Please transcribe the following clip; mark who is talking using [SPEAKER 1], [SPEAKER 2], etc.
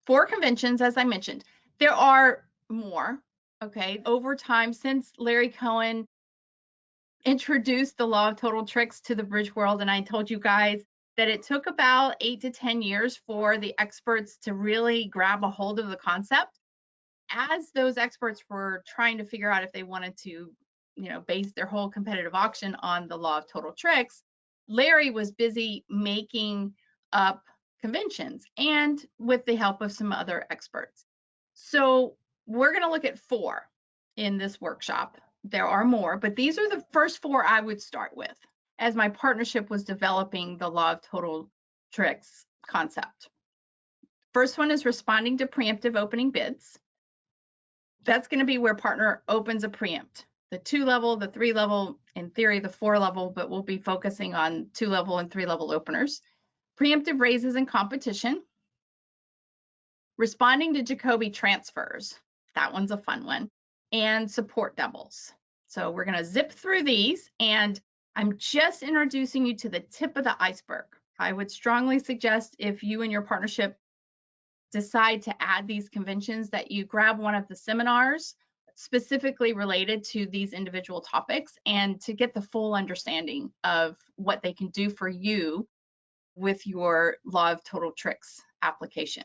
[SPEAKER 1] 4 conventions, as I mentioned. There are more, okay? Over time, since Larry Cohen introduced the law of total tricks to the bridge world, and I told you guys that it took about 8 to 10 years for the experts to really grab a hold of the concept. As those experts were trying to figure out if they wanted to, base their whole competitive auction on the law of total tricks, Larry was busy making up conventions and with the help of some other experts. So we're going to look at 4 in this workshop. There are more, but these are the first 4 I would start with as my partnership was developing the law of total tricks concept. First one is responding to preemptive opening bids. That's going to be where partner opens a preempt. The 2-level, the 3-level, in theory, the 4-level, but we'll be focusing on 2-level and 3-level openers. Preemptive raises in competition. Responding to Jacobi transfers. That one's a fun one. And support doubles. So we're going to zip through these, and I'm just introducing you to the tip of the iceberg. I would strongly suggest if you and your partnership decide to add these conventions that you grab one of the seminars specifically related to these individual topics and to get the full understanding of what they can do for you with your law of total tricks application.